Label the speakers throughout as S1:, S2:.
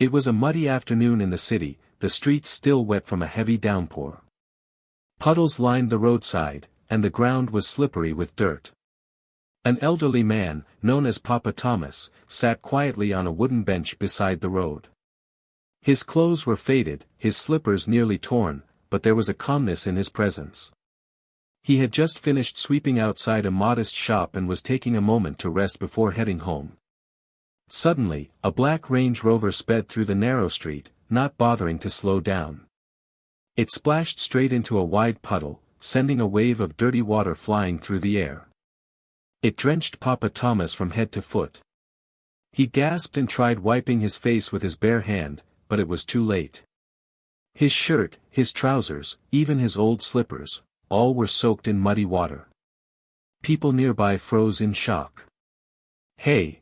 S1: It was a muddy afternoon in the city, the streets still wet from a heavy downpour. Puddles lined the roadside, and the ground was slippery with dirt. An elderly man, known as Papa Thomas, sat quietly on a wooden bench beside the road. His clothes were faded, his slippers nearly torn, but there was a calmness in his presence. He had just finished sweeping outside a modest shop and was taking a moment to rest before heading home. Suddenly, a black Range Rover sped through the narrow street, not bothering to slow down. It splashed straight into a wide puddle, sending a wave of dirty water flying through the air. It drenched Papa Thomas from head to foot. He gasped and tried wiping his face with his bare hand, but it was too late. His shirt, his trousers, even his old slippers, all were soaked in muddy water. People nearby froze in shock. "Hey!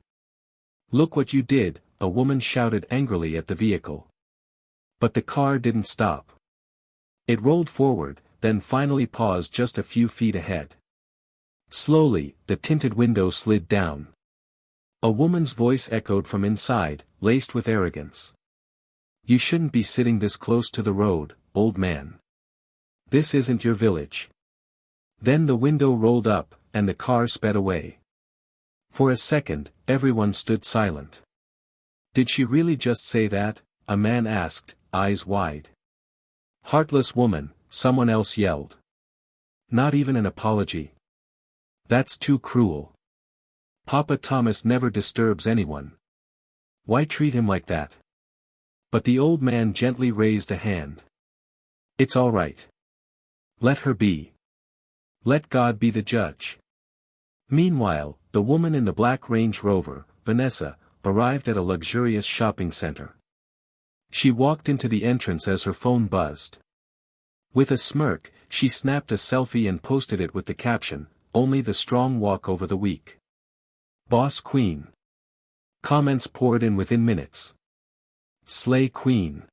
S1: Look what you did," a woman shouted angrily at the vehicle. But the car didn't stop. It rolled forward, then finally paused just a few feet ahead. Slowly, the tinted window slid down. A woman's voice echoed from inside, laced with arrogance. "You shouldn't be sitting this close to the road, old man. This isn't your village." Then the window rolled up, and the car sped away. For a second, everyone stood silent. "Did she really just say that?" a man asked, eyes wide. "Heartless woman," someone else yelled. "Not even an apology. That's too cruel. Papa Thomas never disturbs anyone. Why treat him like that?" But the old man gently raised a hand. "It's all right. Let her be. Let God be the judge." Meanwhile, the woman in the black Range Rover, Vanessa, arrived at a luxurious shopping center. She walked into the entrance as her phone buzzed. With a smirk, she snapped a selfie and posted it with the caption, "Only the strong walk over the weak." "Boss Queen." Comments poured in within minutes. "Slay Queen.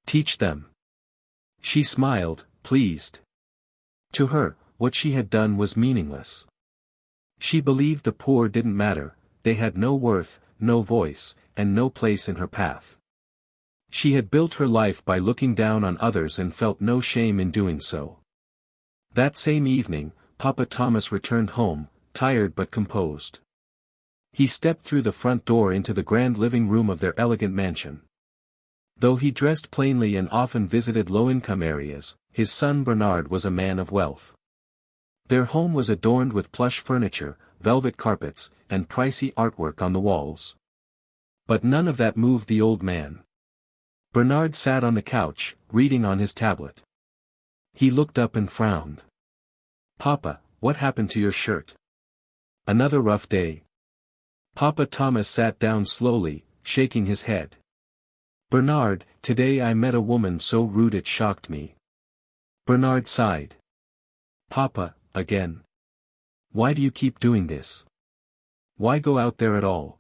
S1: Teach them." She smiled, pleased. To her, what she had done was meaningless. She believed the poor didn't matter, they had no worth, no voice, and no place in her path. She had built her life by looking down on others and felt no shame in doing so. That same evening, Papa Thomas returned home, tired but composed. He stepped through the front door into the grand living room of their elegant mansion. Though he dressed plainly and often visited low-income areas, his son Bernard was a man of wealth. Their home was adorned with plush furniture, velvet carpets, and pricey artwork on the walls. But none of that moved the old man. Bernard sat on the couch, reading on his tablet. He looked up and frowned. "Papa, what happened to your shirt? Another rough day?" Papa Thomas sat down slowly, shaking his head. "Bernard, today I met a woman so rude it shocked me." Bernard sighed. "Papa, again? Why do you keep doing this? Why go out there at all?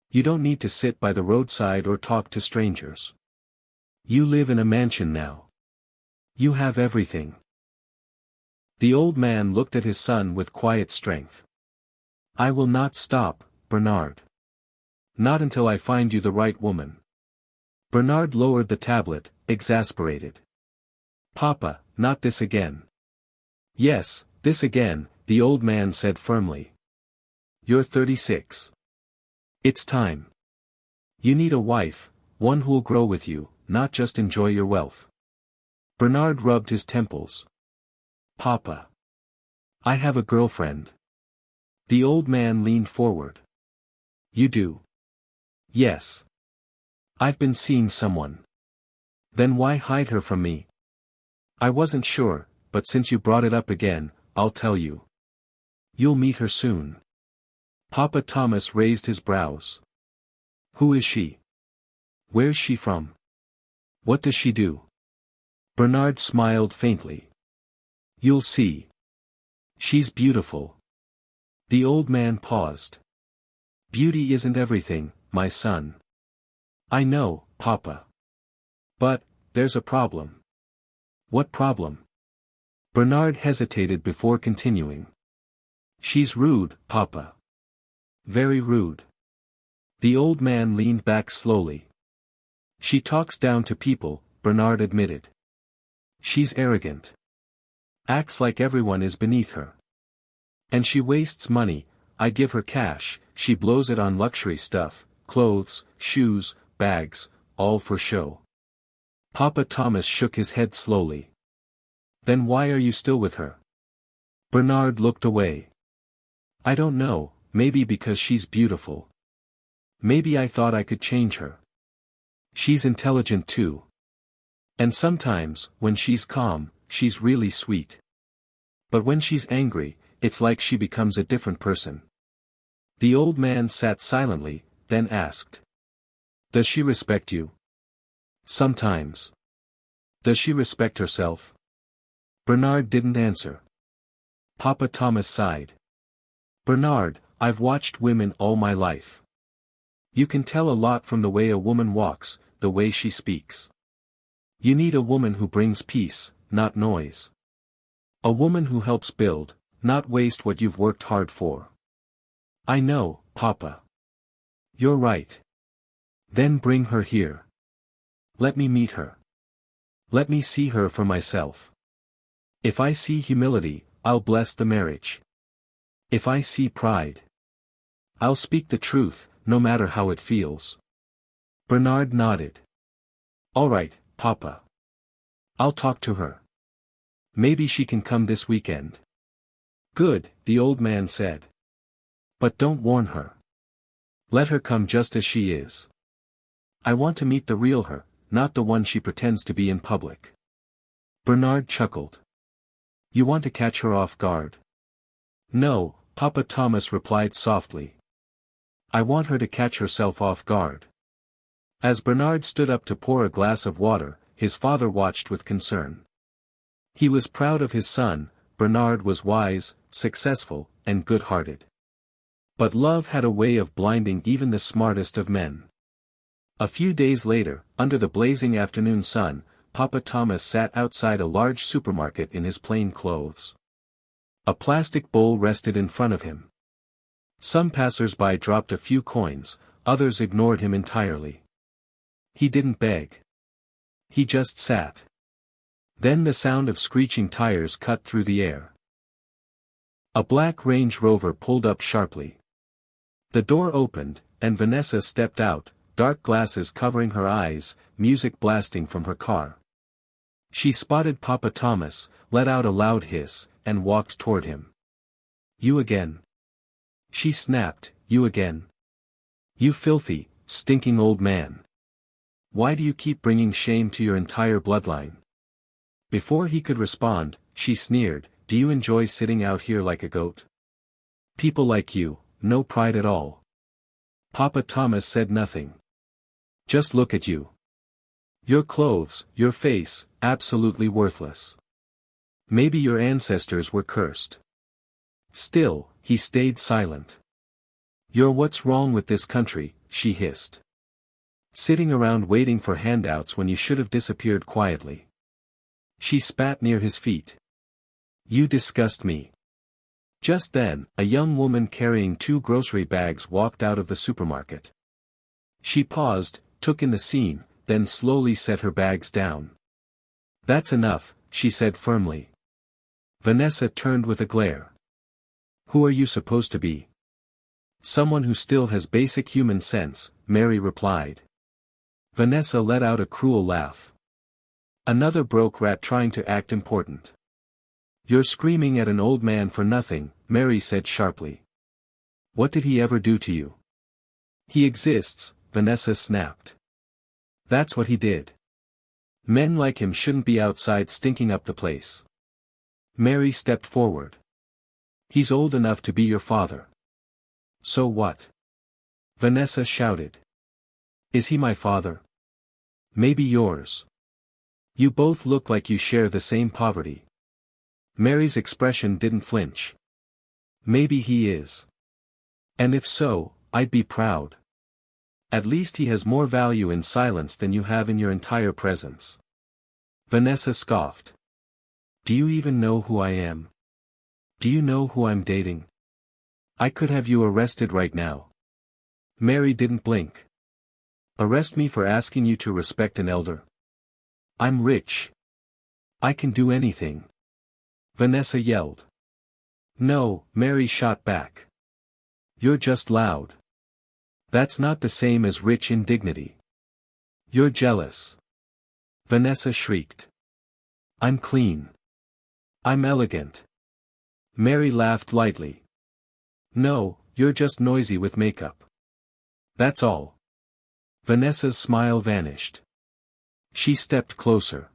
S1: You don't need to sit by the roadside or talk to strangers. You live in a mansion now. You have everything." The old man looked at his son with quiet strength. "I will not stop, Bernard. Not until I find you the right woman." Bernard lowered the tablet, exasperated. "Papa, not this again." "Yes, this again," the old man said firmly. "You're 36. It's time. You need a wife, one who'll grow with you, not just enjoy your wealth." Bernard rubbed his temples. "Papa. I have a girlfriend." The old man leaned forward. "You do?" "Yes. I've been seeing someone." "Then why hide her from me?" "I wasn't sure, but since you brought it up again, I'll tell you. You'll meet her soon." Papa Thomas raised his brows. "Who is she? Where's she from? What does she do?" Bernard smiled faintly. "You'll see. She's beautiful." The old man paused. "Beauty isn't everything, my son." "I know, Papa. But, there's a problem." "What problem?" Bernard hesitated before continuing. "She's rude, Papa. Very rude." The old man leaned back slowly. She talks down to people, Bernard admitted. She's arrogant. Acts like everyone is beneath her. And she wastes money. I give her cash, she blows it on luxury stuff, clothes, shoes, bags, all for show. Papa Thomas shook his head slowly. Then why are you still with her? Bernard looked away. I don't know, maybe because she's beautiful. Maybe I thought I could change her. She's intelligent too. And sometimes, when she's calm, she's really sweet. But when she's angry, it's like she becomes a different person. The old man sat silently, then asked. Does she respect you? Sometimes. Does she respect herself? Bernard didn't answer. Papa Thomas sighed. Bernard, I've watched women all my life. You can tell a lot from the way a woman walks, the way she speaks. You need a woman who brings peace, not noise. A woman who helps build, not waste what you've worked hard for. I know, Papa. You're right. Then bring her here. Let me meet her. Let me see her for myself. If I see humility, I'll bless the marriage. If I see pride, I'll speak the truth, no matter how it feels. Bernard nodded. All right, Papa. I'll talk to her. Maybe she can come this weekend. Good, the old man said. But don't warn her. Let her come just as she is. I want to meet the real her, not the one she pretends to be in public. Bernard chuckled. You want to catch her off guard? No, Papa Thomas replied softly. I want her to catch herself off guard. As Bernard stood up to pour a glass of water, his father watched with concern. He was proud of his son. Bernard was wise, successful, and good-hearted. But love had a way of blinding even the smartest of men. A few days later, under the blazing afternoon sun, Papa Thomas sat outside a large supermarket in his plain clothes. A plastic bowl rested in front of him. Some passers-by dropped a few coins, others ignored him entirely. He didn't beg. He just sat. Then the sound of screeching tires cut through the air. A black Range Rover pulled up sharply. The door opened, and Vanessa stepped out, dark glasses covering her eyes, music blasting from her car. She spotted Papa Thomas, let out a loud hiss, and walked toward him. You again. She snapped, you again. You filthy, stinking old man. Why do you keep bringing shame to your entire bloodline? Before he could respond, she sneered, do you enjoy sitting out here like a goat? People like you, no pride at all. Papa Thomas said nothing. Just look at you. Your clothes, your face, absolutely worthless. Maybe your ancestors were cursed. Still, he stayed silent. You're what's wrong with this country, she hissed. Sitting around waiting for handouts when you should have disappeared quietly. She spat near his feet. You disgust me. Just then, a young woman carrying 2 grocery bags walked out of the supermarket. She paused, took in the scene, then slowly set her bags down. That's enough, she said firmly. Vanessa turned with a glare. Who are you supposed to be? Someone who still has basic human sense, Mary replied. Vanessa let out a cruel laugh. Another broke rat trying to act important. You're screaming at an old man for nothing, Mary said sharply. What did he ever do to you? He exists, Vanessa snapped. That's what he did. Men like him shouldn't be outside stinking up the place. Mary stepped forward. He's old enough to be your father. So what? Vanessa shouted. Is he my father? Maybe yours. You both look like you share the same poverty. Mary's expression didn't flinch. Maybe he is. And if so, I'd be proud. At least he has more value in silence than you have in your entire presence. Vanessa scoffed. Do you even know who I am? Do you know who I'm dating? I could have you arrested right now. Mary didn't blink. Arrest me for asking you to respect an elder? I'm rich. I can do anything. Vanessa yelled. No, Mary shot back. You're just loud. That's not the same as rich in dignity. You're jealous. Vanessa shrieked. I'm clean. I'm elegant. Mary laughed lightly. No, you're just noisy with makeup. That's all. Vanessa's smile vanished. She stepped closer.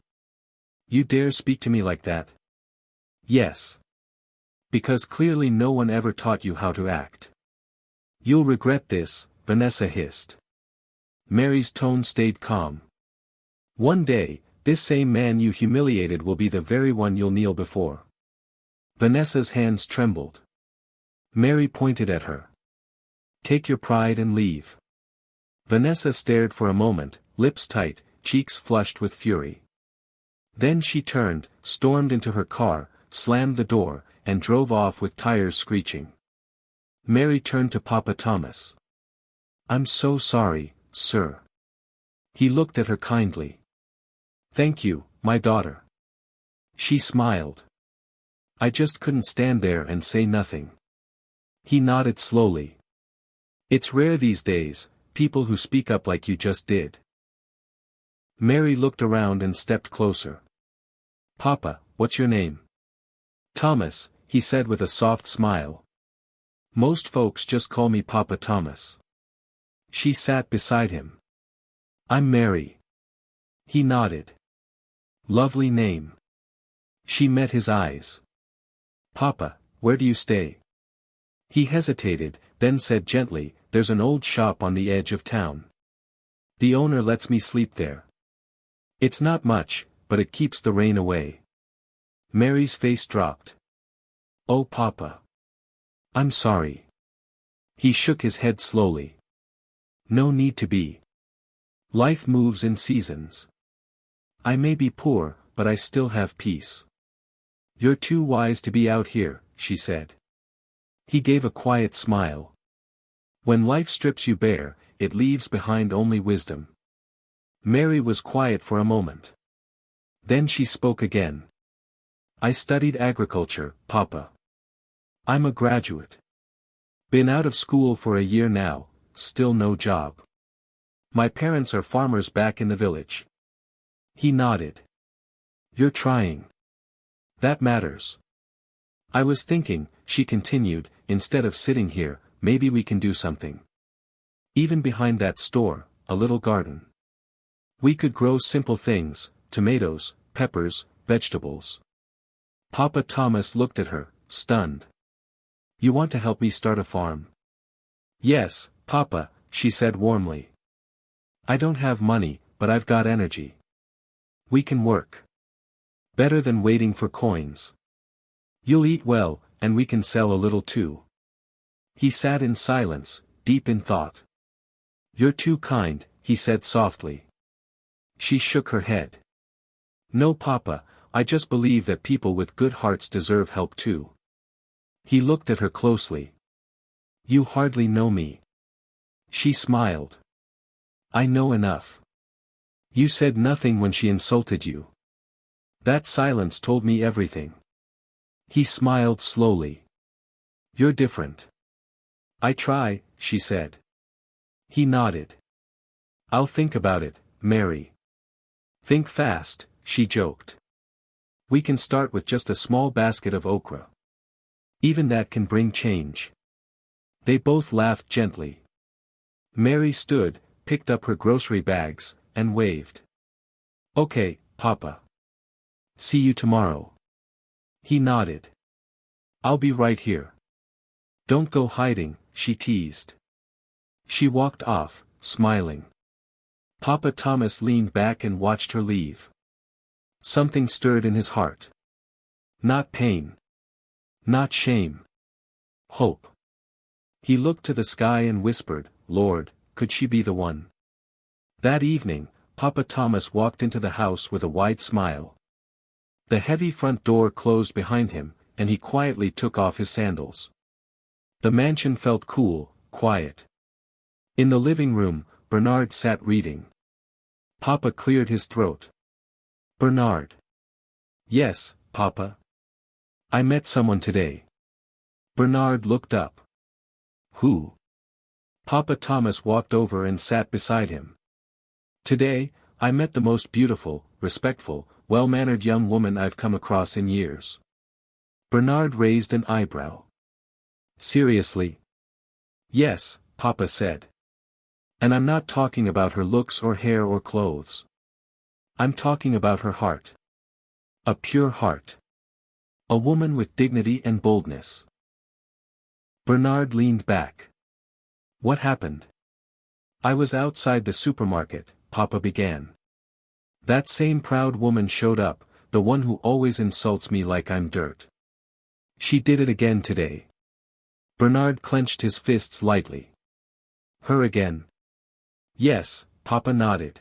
S1: You dare speak to me like that? Yes. Because clearly no one ever taught you how to act. You'll regret this, Vanessa hissed. Mary's tone stayed calm. One day, this same man you humiliated will be the very one you'll kneel before. Vanessa's hands trembled. Mary pointed at her. Take your pride and leave. Vanessa stared for a moment, lips tight, cheeks flushed with fury. Then she turned, stormed into her car, slammed the door, and drove off with tires screeching. Mary turned to Papa Thomas. I'm so sorry, sir. He looked at her kindly. Thank you, my daughter. She smiled. I just couldn't stand there and say nothing. He nodded slowly. It's rare these days, people who speak up like you just did. Mary looked around and stepped closer. Papa, what's your name? Thomas, he said with a soft smile. Most folks just call me Papa Thomas. She sat beside him. I'm Mary. He nodded. Lovely name. She met his eyes. Papa, where do you stay? He hesitated, then said gently, there's an old shop on the edge of town. The owner lets me sleep there. It's not much, but it keeps the rain away. Mary's face dropped. Oh Papa. I'm sorry. He shook his head slowly. No need to be. Life moves in seasons. I may be poor, but I still have peace. You're too wise to be out here, she said. He gave a quiet smile. When life strips you bare, it leaves behind only wisdom. Mary was quiet for a moment. Then she spoke again. I studied agriculture, Papa. I'm a graduate. Been out of school for a year now, still no job. My parents are farmers back in the village. He nodded. You're trying. That matters. I was thinking, she continued, instead of sitting here, maybe we can do something. Even behind that store, a little garden. We could grow simple things, tomatoes, peppers, vegetables. Papa Thomas looked at her, stunned. You want to help me start a farm? Yes, Papa, she said warmly. I don't have money, but I've got energy. We can work. Better than waiting for coins. You'll eat well, and we can sell a little too. He sat in silence, deep in thought. You're too kind, he said softly. She shook her head. No Papa, I just believe that people with good hearts deserve help too. He looked at her closely. You hardly know me. She smiled. I know enough. You said nothing when she insulted you. That silence told me everything. He smiled slowly. You're different. I try, she said. He nodded. I'll think about it, Mary. Think fast, she joked. We can start with just a small basket of okra. Even that can bring change. They both laughed gently. Mary stood, picked up her grocery bags, and waved. Okay, Papa. See you tomorrow. He nodded. I'll be right here. Don't go hiding, she teased. She walked off, smiling. Papa Thomas leaned back and watched her leave. Something stirred in his heart. Not pain. Not shame. Hope. He looked to the sky and whispered, Lord, could she be the one? That evening, Papa Thomas walked into the house with a wide smile. The heavy front door closed behind him, and he quietly took off his sandals. The mansion felt cool, quiet. In the living room, Bernard sat reading. Papa cleared his throat. Bernard. Yes, Papa. I met someone today. Bernard looked up. Who? Papa Thomas walked over and sat beside him. Today, I met the most beautiful, respectful, well-mannered young woman I've come across in years. Bernard raised an eyebrow. Seriously? Yes, Papa said. And I'm not talking about her looks or hair or clothes. I'm talking about her heart. A pure heart. A woman with dignity and boldness. Bernard leaned back. What happened? I was outside the supermarket, Papa began. That same proud woman showed up, the one who always insults me like I'm dirt. She did it again today. Bernard clenched his fists lightly. Her again? Yes, Papa nodded.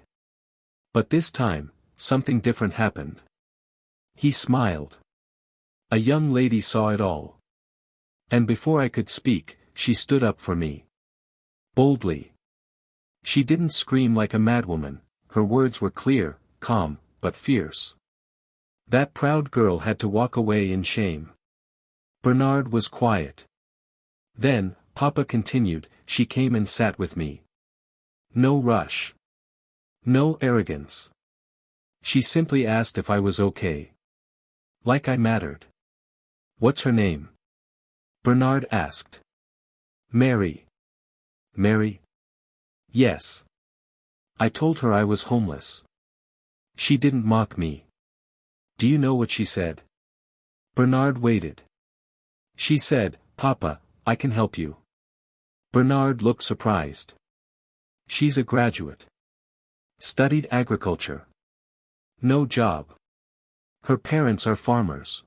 S1: But this time, something different happened. He smiled. A young lady saw it all. And before I could speak, she stood up for me. Boldly. She didn't scream like a madwoman, her words were clear, calm, but fierce. That proud girl had to walk away in shame. Bernard was quiet. Then, Papa continued, she came and sat with me. No rush. No arrogance. She simply asked if I was okay. Like I mattered. What's her name? Bernard asked. Mary. Mary? Yes. I told her I was homeless. She didn't mock me. Do you know what she said? Bernard waited. She said, Papa, I can help you. Bernard looked surprised. She's a graduate. Studied agriculture. No job. Her parents are farmers.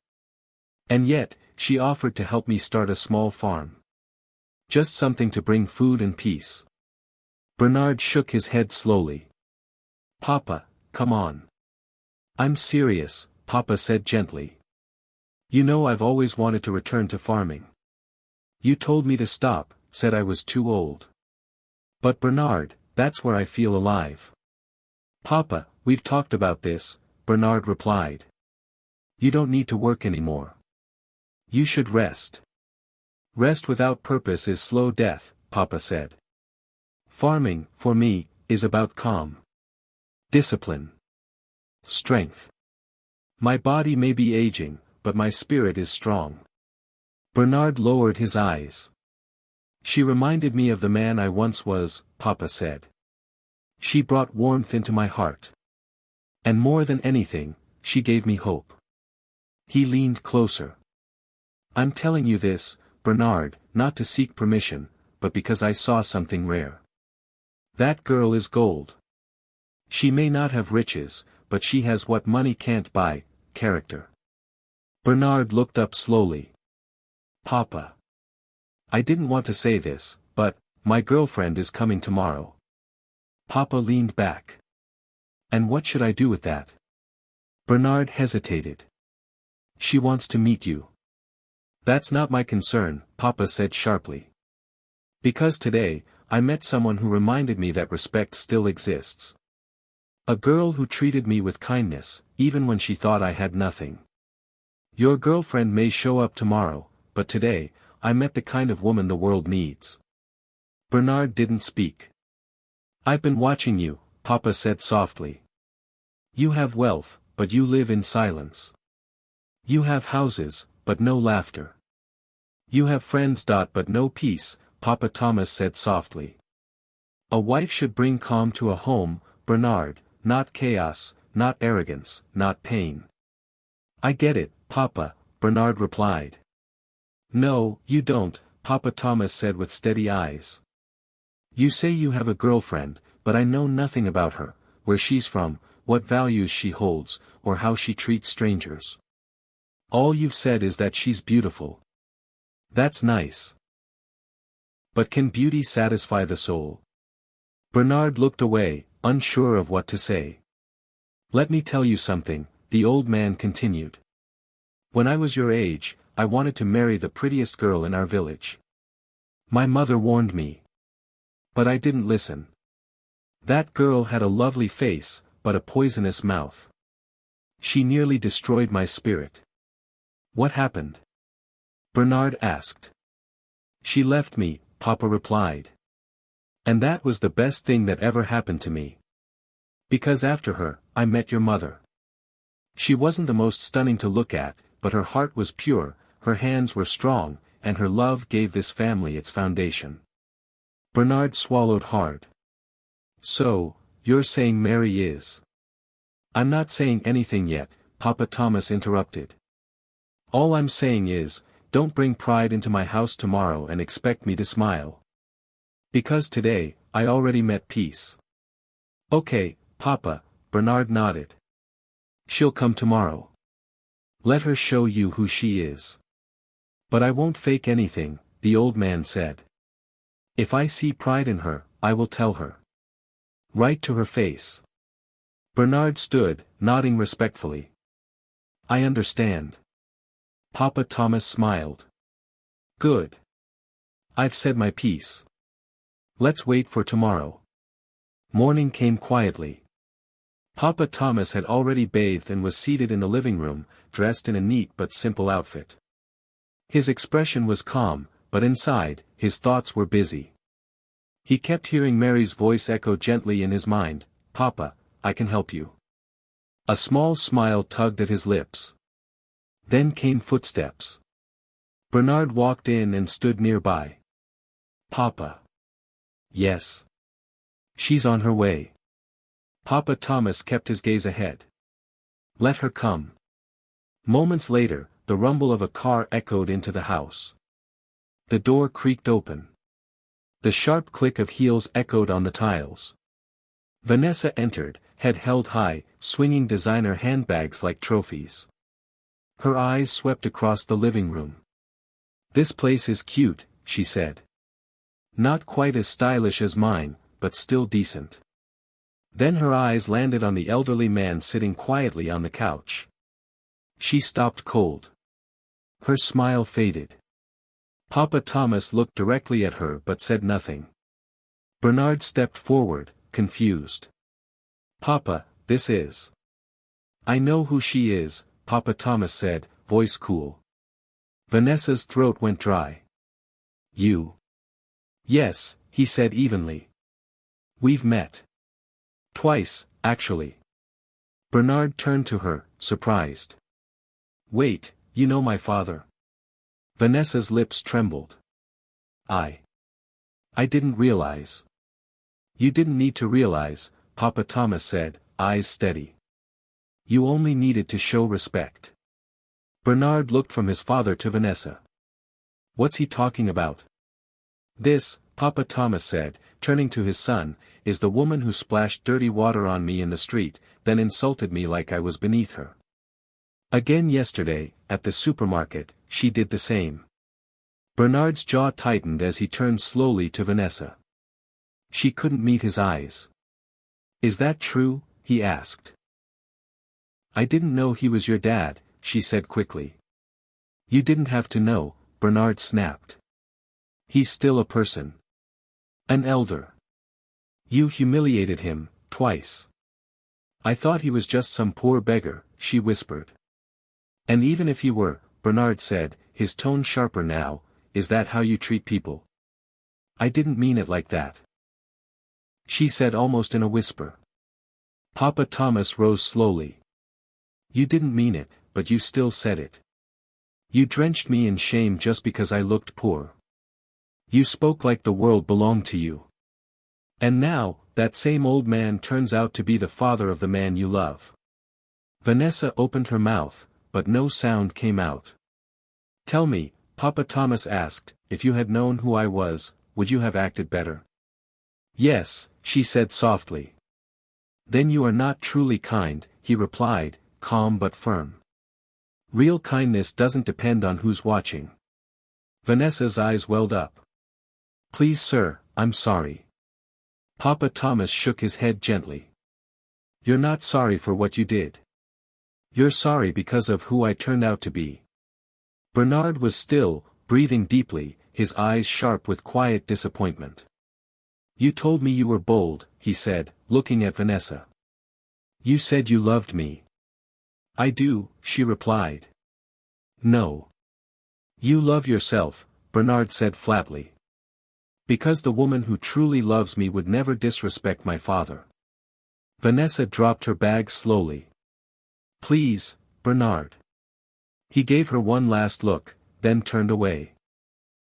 S1: And yet, she offered to help me start a small farm. Just something to bring food and peace. Bernard shook his head slowly. Papa, come on. I'm serious, Papa said gently. You know I've always wanted to return to farming. You told me to stop, said I was too old. But Bernard, that's where I feel alive. Papa, we've talked about this, Bernard replied. You don't need to work anymore. You should rest. Rest without purpose is slow death, Papa said. Farming, for me, is about calm. Discipline. Strength. My body may be aging, but my spirit is strong. Bernard lowered his eyes. She reminded me of the man I once was, Papa said. She brought warmth into my heart. And more than anything, she gave me hope. He leaned closer. I'm telling you this, Bernard, not to seek permission, but because I saw something rare. That girl is gold. She may not have riches, but she has what money can't buy, character. Bernard looked up slowly. Papa. I didn't want to say this, but, my girlfriend is coming tomorrow. Papa leaned back. And what should I do with that? Bernard hesitated. She wants to meet you. That's not my concern, Papa said sharply. Because today, I met someone who reminded me that respect still exists. A girl who treated me with kindness, even when she thought I had nothing. Your girlfriend may show up tomorrow, but today, I met the kind of woman the world needs. Bernard didn't speak. I've been watching you, Papa said softly. You have wealth, but you live in silence. You have houses, but no laughter. You have friends. But no peace, Papa Thomas said softly. A wife should bring calm to a home, Bernard, not chaos, not arrogance, not pain. I get it, Papa, Bernard replied. No, you don't, Papa Thomas said with steady eyes. You say you have a girlfriend, but I know nothing about her, where she's from, what values she holds, or how she treats strangers. All you've said is that she's beautiful. That's nice. But can beauty satisfy the soul? Bernard looked away, unsure of what to say. Let me tell you something, the old man continued. When I was your age, I wanted to marry the prettiest girl in our village. My mother warned me. But I didn't listen. That girl had a lovely face, but a poisonous mouth. She nearly destroyed my spirit. What happened? Bernard asked. She left me, Papa replied. And that was the best thing that ever happened to me. Because after her, I met your mother. She wasn't the most stunning to look at, but her heart was pure, her hands were strong, and her love gave this family its foundation. Bernard swallowed hard. So, you're saying Mary is? I'm not saying anything yet, Papa Thomas interrupted. All I'm saying is, don't bring pride into my house tomorrow and expect me to smile. Because today, I already met peace. Okay, Papa, Bernard nodded. She'll come tomorrow. Let her show you who she is. But I won't fake anything, the old man said. If I see pride in her, I will tell her. Right to her face. Bernard stood, nodding respectfully. I understand. Papa Thomas smiled. Good. I've said my piece. Let's wait for tomorrow. Morning came quietly. Papa Thomas had already bathed and was seated in the living room, dressed in a neat but simple outfit. His expression was calm, but inside, his thoughts were busy. He kept hearing Mary's voice echo gently in his mind, Papa, I can help you. A small smile tugged at his lips. Then came footsteps. Bernard walked in and stood nearby. Papa. Yes. She's on her way. Papa Thomas kept his gaze ahead. Let her come. Moments later, the rumble of a car echoed into the house. The door creaked open. The sharp click of heels echoed on the tiles. Vanessa entered, head held high, swinging designer handbags like trophies. Her eyes swept across the living room. This place is cute, she said. Not quite as stylish as mine, but still decent. Then her eyes landed on the elderly man sitting quietly on the couch. She stopped cold. Her smile faded. Papa Thomas looked directly at her but said nothing. Bernard stepped forward, confused. Papa, this is. I know who she is, Papa Thomas said, voice cool. Vanessa's throat went dry. You. Yes, he said evenly. We've met. Twice, actually. Bernard turned to her, surprised. Wait, you know my father? Vanessa's lips trembled. I didn't realize. You didn't need to realize, Papa Thomas said, eyes steady. You only needed to show respect. Bernard looked from his father to Vanessa. What's he talking about? This, Papa Thomas said, turning to his son, is the woman who splashed dirty water on me in the street, then insulted me like I was beneath her. Again yesterday, at the supermarket, she did the same. Bernard's jaw tightened as he turned slowly to Vanessa. She couldn't meet his eyes. Is that true? He asked. I didn't know he was your dad, she said quickly. You didn't have to know, Bernard snapped. He's still a person. An elder. You humiliated him, twice. I thought he was just some poor beggar, she whispered. And even if he were, Bernard said, his tone sharper now, is that how you treat people? I didn't mean it like that. She said almost in a whisper. Papa Thomas rose slowly. You didn't mean it, but you still said it. You drenched me in shame just because I looked poor. You spoke like the world belonged to you. And now, that same old man turns out to be the father of the man you love. Vanessa opened her mouth, but no sound came out. Tell me, Papa Thomas asked, if you had known who I was, would you have acted better? Yes, she said softly. Then you are not truly kind, he replied, calm but firm. Real kindness doesn't depend on who's watching. Vanessa's eyes welled up. Please sir, I'm sorry. Papa Thomas shook his head gently. You're not sorry for what you did. You're sorry because of who I turned out to be. Bernard was still, breathing deeply, his eyes sharp with quiet disappointment. You told me you were bold, he said, looking at Vanessa. You said you loved me. I do, she replied. No. You love yourself, Bernard said flatly. Because the woman who truly loves me would never disrespect my father. Vanessa dropped her bag slowly. Please, Bernard. He gave her one last look, then turned away.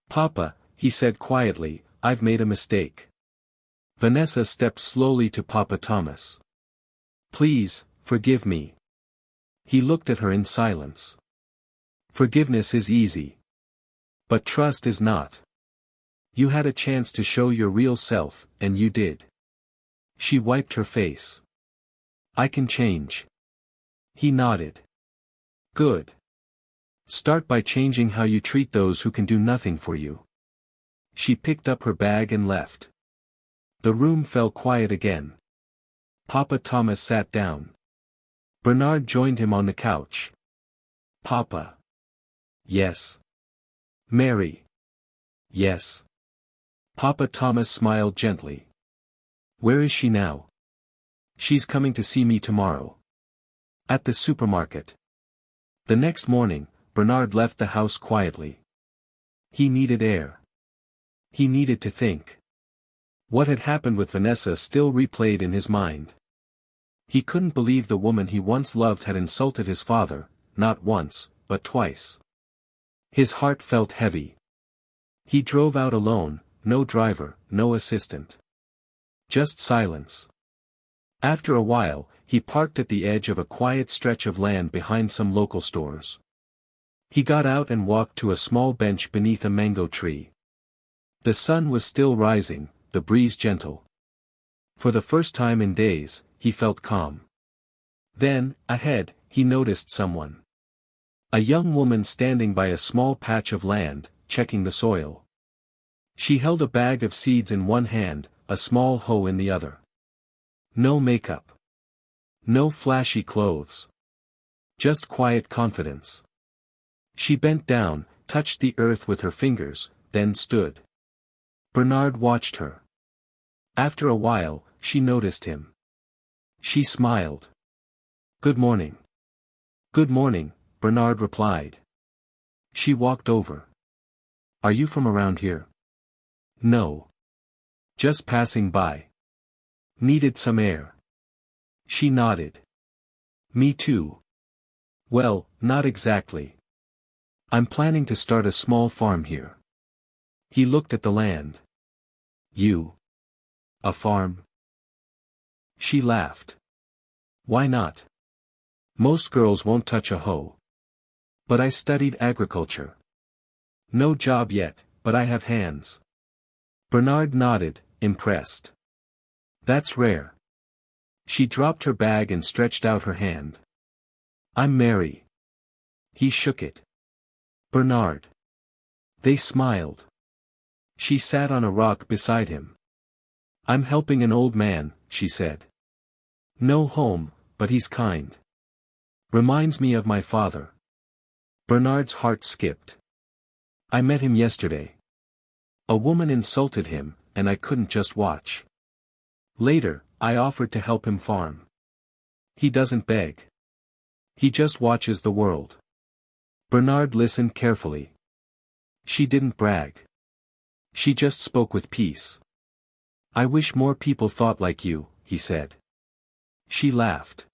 S1: Papa, he said quietly, I've made a mistake. Vanessa stepped slowly to Papa Thomas. Please, forgive me. He looked at her in silence. Forgiveness is easy. But trust is not. You had a chance to show your real self, and you did. She wiped her face. I can change. He nodded. Good. Start by changing how you treat those who can do nothing for you. She picked up her bag and left. The room fell quiet again. Papa Thomas sat down. Bernard joined him on the couch. Papa. Yes. Mary. Yes. Papa Thomas smiled gently. Where is she now? She's coming to see me tomorrow. At the supermarket. The next morning, Bernard left the house quietly. He needed air. He needed to think. What had happened with Vanessa still replayed in his mind. He couldn't believe the woman he once loved had insulted his father, not once, but twice. His heart felt heavy. He drove out alone, no driver, no assistant. Just silence. After a while, he parked at the edge of a quiet stretch of land behind some local stores. He got out and walked to a small bench beneath a mango tree. The sun was still rising, the breeze gentle. For the first time in days, he felt calm. Then, ahead, he noticed someone. A young woman standing by a small patch of land, checking the soil. She held a bag of seeds in one hand, a small hoe in the other. No makeup. No flashy clothes. Just quiet confidence. She bent down, touched the earth with her fingers, then stood. Bernard watched her. After a while, she noticed him. She smiled. Good morning. Good morning, Bernard replied. She walked over. Are you from around here? No. Just passing by. Needed some air. She nodded. Me too. Well, not exactly. I'm planning to start a small farm here. He looked at the land. You. A farm? She laughed. Why not? Most girls won't touch a hoe. But I studied agriculture. No job yet, but I have hands. Bernard nodded, impressed. That's rare. She dropped her bag and stretched out her hand. I'm Mary. He shook it. Bernard. They smiled. She sat on a rock beside him. I'm helping an old man, she said. No home, but he's kind. Reminds me of my father. Bernard's heart skipped. I met him yesterday. A woman insulted him, and I couldn't just watch. Later, I offered to help him farm. He doesn't beg. He just watches the world. Bernard listened carefully. She didn't brag. She just spoke with peace. I wish more people thought like you, he said. She laughed.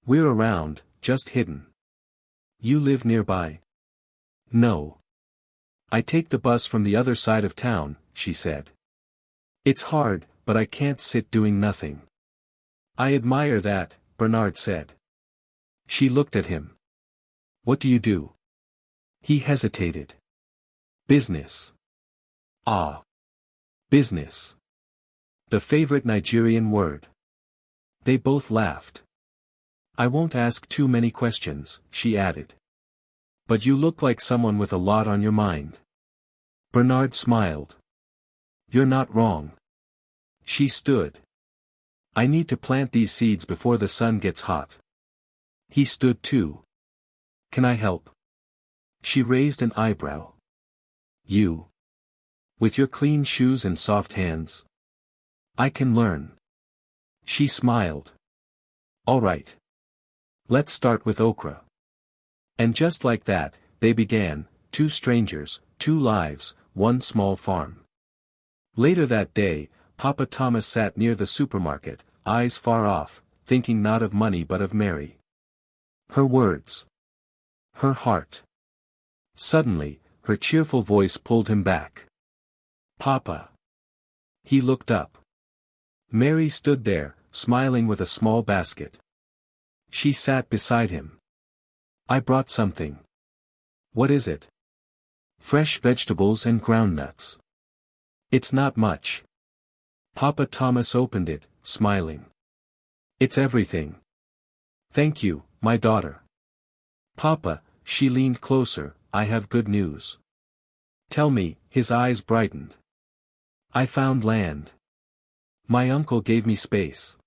S1: We're around, just hidden. You live nearby? No. I take the bus from the other side of town, she said. It's hard, but I can't sit doing nothing. I admire that, Bernard said. She looked at him. What do you do? He hesitated. Business. Ah. Business. The favorite Nigerian word. They both laughed. I won't ask too many questions, she added. But you look like someone with a lot on your mind. Bernard smiled. You're not wrong. She stood. I need to plant these seeds before the sun gets hot. He stood too. Can I help? She raised an eyebrow. You. With your clean shoes and soft hands? I can learn. She smiled. All right. Let's start with okra. And just like that, they began, 2 strangers, 2 lives, 1 small farm. Later that day, Papa Thomas sat near the supermarket, eyes far off, thinking not of money but of Mary. Her words. Her heart. Suddenly, her cheerful voice pulled him back. Papa. He looked up. Mary stood there, smiling with a small basket. She sat beside him. I brought something. What is it? Fresh vegetables and groundnuts. It's not much. Papa Thomas opened it, smiling. It's everything. Thank you, my daughter. Papa, she leaned closer, I have good news. Tell me, his eyes brightened. I found land. My uncle gave me space.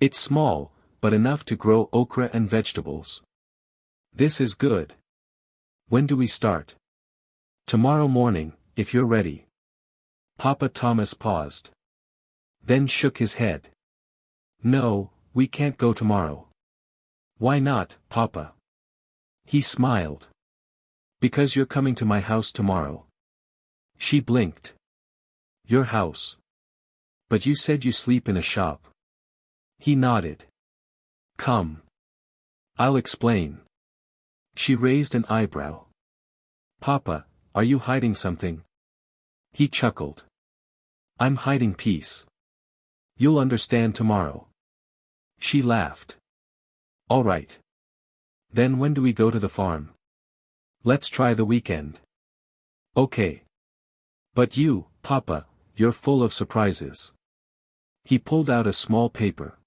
S1: It's small, but enough to grow okra and vegetables. This is good. When do we start? Tomorrow morning, if you're ready. Papa Thomas paused. Then shook his head. No, we can't go tomorrow. Why not, Papa? He smiled. Because you're coming to my house tomorrow. She blinked. Your house. But you said you sleep in a shop. He nodded. Come. I'll explain. She raised an eyebrow. Papa, are you hiding something? He chuckled. I'm hiding peace. You'll understand tomorrow. She laughed. All right. Then when do we go to the farm? Let's try the weekend. Okay. But you, Papa, you're full of surprises. He pulled out a small paper.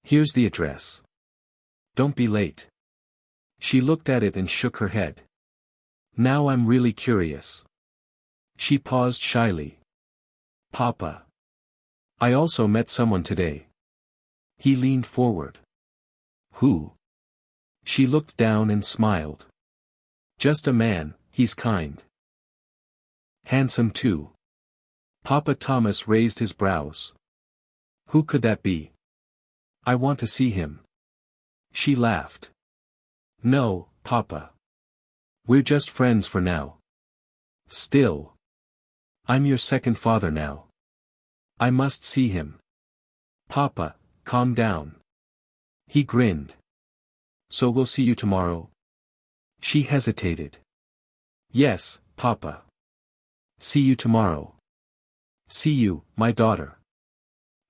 S1: Here's the address. Don't be late. She looked at it and shook her head. Now I'm really curious. She paused shyly. Papa. I also met someone today. He leaned forward. Who? She looked down and smiled. Just a man, he's kind. Handsome too. Papa Thomas raised his brows. Who could that be? I want to see him. She laughed. No, Papa. We're just friends for now. Still. I'm your second father now. I must see him. Papa, calm down. He grinned. So we'll see you tomorrow? She hesitated. Yes, Papa. See you tomorrow. See you, my daughter.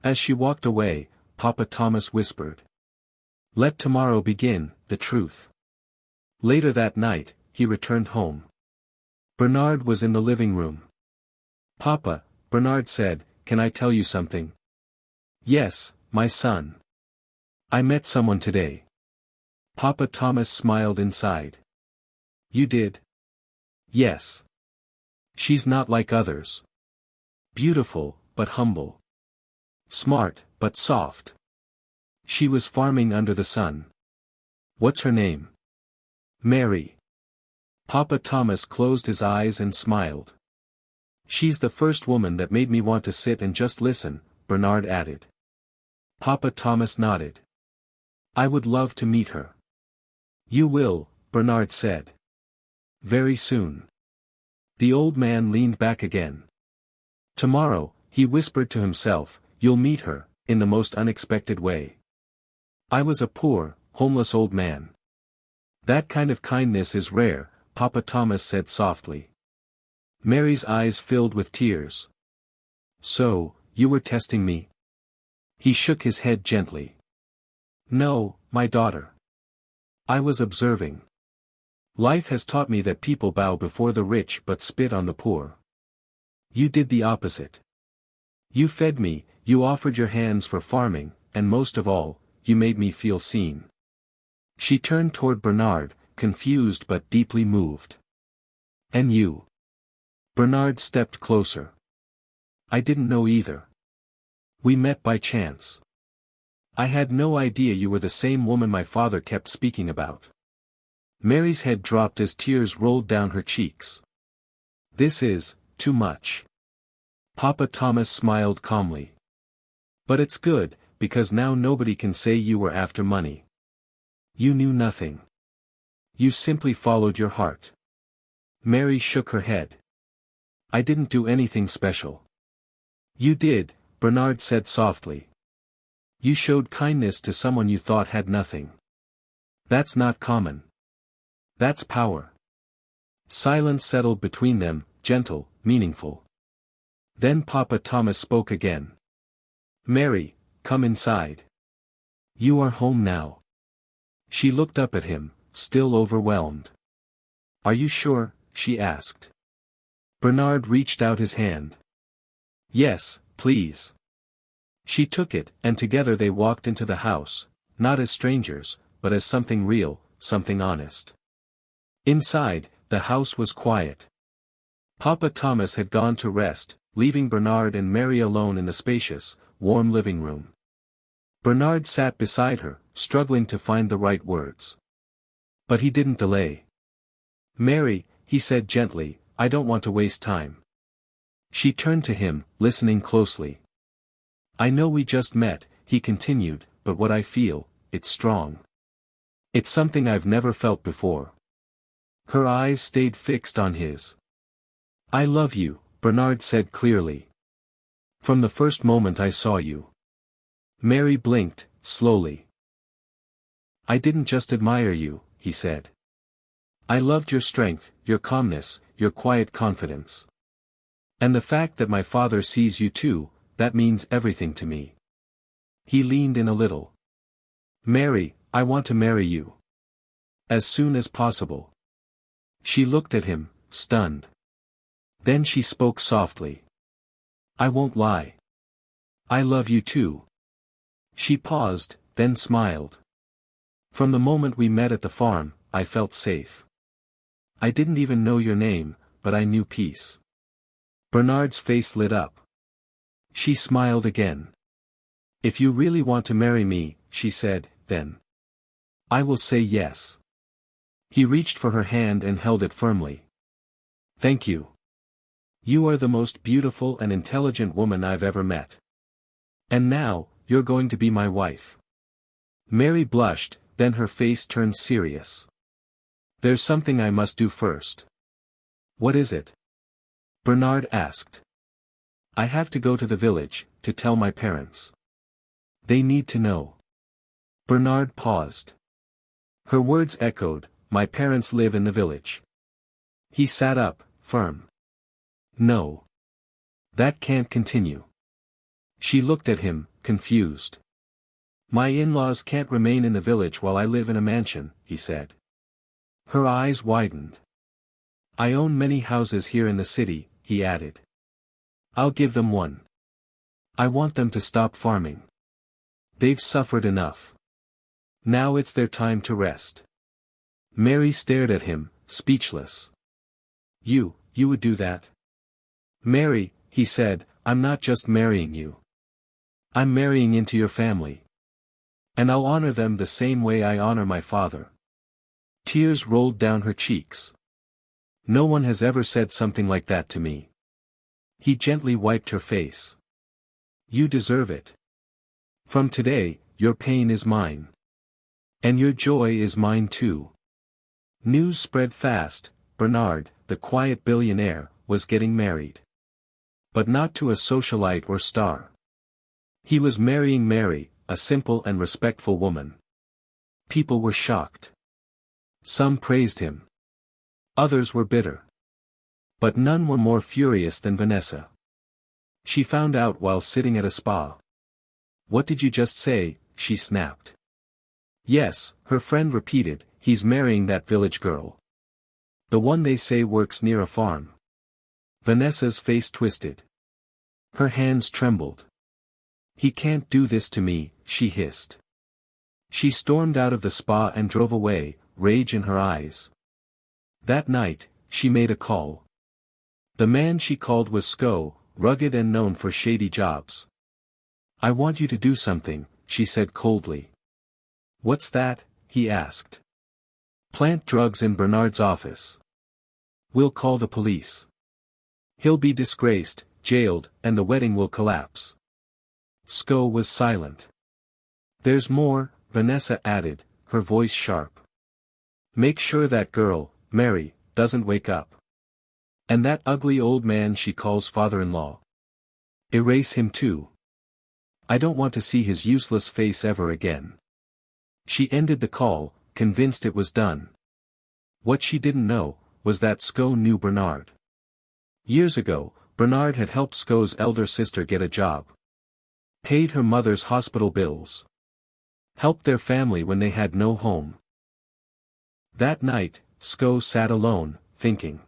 S1: As she walked away, Papa Thomas whispered. Let tomorrow begin, the truth. Later that night, he returned home. Bernard was in the living room. Papa, Bernard said, can I tell you something? Yes, my son. I met someone today. Papa Thomas smiled inside. You did? Yes. She's not like others. Beautiful, but humble. Smart, but soft. She was farming under the sun. What's her name? Mary. Papa Thomas closed his eyes and smiled. She's the first woman that made me want to sit and just listen, Bernard added. Papa Thomas nodded. I would love to meet her. You will, Bernard said. Very soon. The old man leaned back again. Tomorrow, he whispered to himself, you'll meet her, in the most unexpected way. I was a poor, homeless old man. That kind of kindness is rare, Papa Thomas said softly. Mary's eyes filled with tears. So, you were testing me? He shook his head gently. No, my daughter. I was observing. Life has taught me that people bow before the rich but spit on the poor. You did the opposite. You fed me, you offered your hands for farming, and most of all, you made me feel seen. She turned toward Bernard, confused but deeply moved. And you? Bernard stepped closer. I didn't know either. We met by chance. I had no idea you were the same woman my father kept speaking about. Mary's head dropped as tears rolled down her cheeks. This is too much. Papa Thomas smiled calmly. But it's good, because now nobody can say you were after money. You knew nothing. You simply followed your heart. Mary shook her head. I didn't do anything special. You did, Bernard said softly. You showed kindness to someone you thought had nothing. That's not common. That's power. Silence settled between them, gentle, meaningful. Then Papa Thomas spoke again. Mary, come inside. You are home now. She looked up at him, still overwhelmed. Are you sure? She asked. Bernard reached out his hand. Yes, please. She took it, and together they walked into the house, not as strangers, but as something real, something honest. Inside, the house was quiet. Papa Thomas had gone to rest, leaving Bernard and Mary alone in the spacious, warm living room. Bernard sat beside her, struggling to find the right words. But he didn't delay. Mary, he said gently, I don't want to waste time. She turned to him, listening closely. I know we just met, he continued, but what I feel, it's strong. It's something I've never felt before. Her eyes stayed fixed on his. I love you, Bernard said clearly. From the first moment I saw you. Mary blinked, slowly. I didn't just admire you, he said. I loved your strength, your calmness, your quiet confidence. And the fact that my father sees you too, that means everything to me. He leaned in a little. Mary, I want to marry you. As soon as possible. She looked at him, stunned. Then she spoke softly. I won't lie. I love you too. She paused, then smiled. From the moment we met at the farm, I felt safe. I didn't even know your name, but I knew peace. Bernard's face lit up. She smiled again. If you really want to marry me, she said, then I will say yes. He reached for her hand and held it firmly. Thank you. You are the most beautiful and intelligent woman I've ever met. And now, you're going to be my wife. Mary blushed, then her face turned serious. There's something I must do first. What is it? Bernard asked. I have to go to the village, to tell my parents. They need to know. Bernard paused. Her words echoed, my parents live in the village. He sat up, firm. No. That can't continue. She looked at him, confused. My in-laws can't remain in the village while I live in a mansion, he said. Her eyes widened. I own many houses here in the city, he added. I'll give them one. I want them to stop farming. They've suffered enough. Now it's their time to rest. Mary stared at him, speechless. You would do that? Mary, he said, I'm not just marrying you. I'm marrying into your family. And I'll honor them the same way I honor my father. Tears rolled down her cheeks. No one has ever said something like that to me. He gently wiped her face. You deserve it. From today, your pain is mine. And your joy is mine too. News spread fast, Bernard, the quiet billionaire, was getting married. But not to a socialite or star. He was marrying Mary, a simple and respectful woman. People were shocked. Some praised him. Others were bitter. But none were more furious than Vanessa. She found out while sitting at a spa. What did you just say? She snapped. Yes, her friend repeated, he's marrying that village girl. The one they say works near a farm. Vanessa's face twisted. Her hands trembled. He can't do this to me, she hissed. She stormed out of the spa and drove away, rage in her eyes. That night, she made a call. The man she called was Sko, rugged and known for shady jobs. I want you to do something, she said coldly. What's that? He asked. Plant drugs in Bernard's office. We'll call the police. He'll be disgraced, jailed, and the wedding will collapse. Sko was silent. There's more, Vanessa added, her voice sharp. Make sure that girl, Mary, doesn't wake up. And that ugly old man she calls father-in-law. Erase him too. I don't want to see his useless face ever again. She ended the call, convinced it was done. What she didn't know, was that Sko knew Bernard. Years ago, Bernard had helped Sko's elder sister get a job. Paid her mother's hospital bills. Helped their family when they had no home. That night, Sko sat alone, thinking.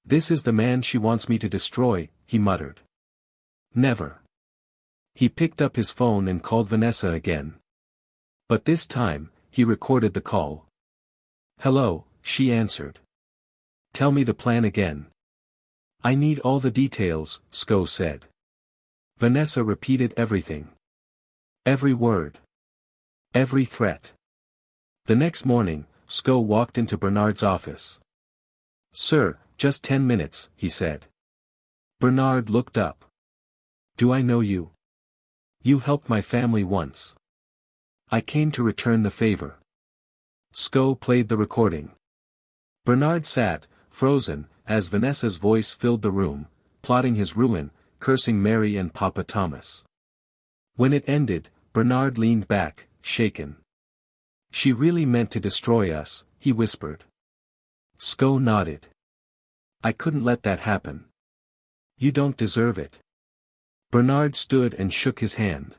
S1: This is the man she wants me to destroy, he muttered. Never. He picked up his phone and called Vanessa again. But this time, he recorded the call. Hello, she answered. Tell me the plan again. I need all the details, Sko said. Vanessa repeated everything. Every word. Every threat. The next morning, Sko walked into Bernard's office. Sir, just 10 minutes, he said. Bernard looked up. Do I know you? You helped my family once. I came to return the favor. Sko played the recording. Bernard sat, frozen, as Vanessa's voice filled the room, plotting his ruin, cursing Mary and Papa Thomas. When it ended, Bernard leaned back, shaken. She really meant to destroy us, he whispered. Sko nodded. I couldn't let that happen. You don't deserve it. Bernard stood and shook his hand.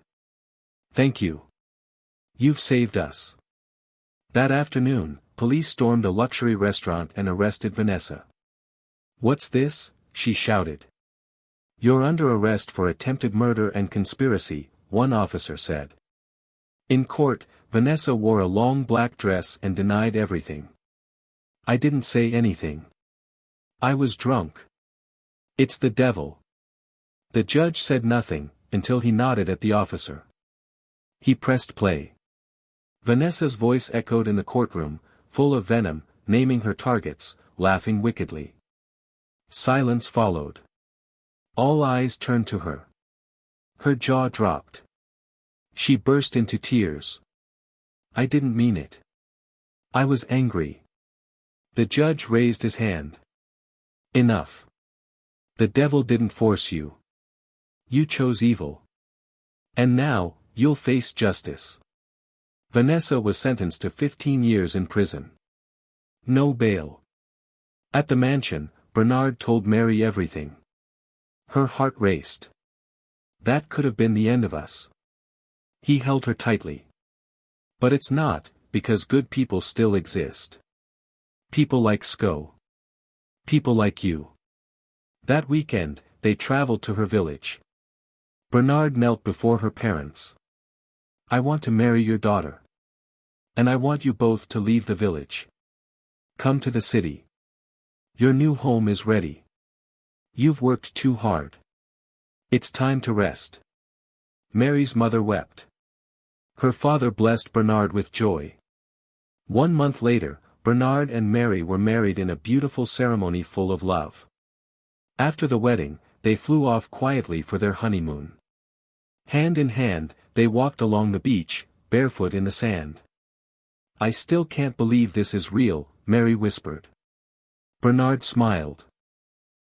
S1: Thank you. You've saved us. That afternoon, police stormed a luxury restaurant and arrested Vanessa. What's this? She shouted. You're under arrest for attempted murder and conspiracy, one officer said. In court, Vanessa wore a long black dress and denied everything. I didn't say anything. I was drunk. It's the devil. The judge said nothing, until he nodded at the officer. He pressed play. Vanessa's voice echoed in the courtroom, full of venom, naming her targets, laughing wickedly. Silence followed. All eyes turned to her. Her jaw dropped. She burst into tears. I didn't mean it. I was angry. The judge raised his hand. Enough. The devil didn't force you. You chose evil. And now, you'll face justice. Vanessa was sentenced to 15 years in prison. No bail. At the mansion, Bernard told Mary everything. Her heart raced. That could have been the end of us. He held her tightly. But it's not, because good people still exist. People like Sko. People like you. That weekend, they traveled to her village. Bernard knelt before her parents. I want to marry your daughter. And I want you both to leave the village. Come to the city. Your new home is ready. You've worked too hard. It's time to rest. Mary's mother wept. Her father blessed Bernard with joy. 1 month later, Bernard and Mary were married in a beautiful ceremony full of love. After the wedding, they flew off quietly for their honeymoon. Hand in hand, they walked along the beach, barefoot in the sand. I still can't believe this is real, Mary whispered. Bernard smiled.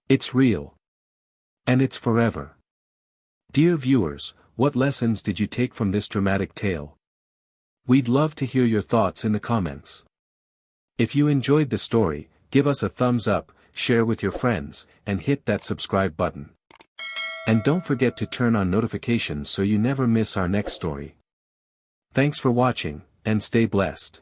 S1: It's real. And it's forever. Dear viewers, what lessons did you take from this dramatic tale? We'd love to hear your thoughts in the comments. If you enjoyed the story, give us a thumbs up, share with your friends, and hit that subscribe button. And don't forget to turn on notifications so you never miss our next story. Thanks for watching, and stay blessed.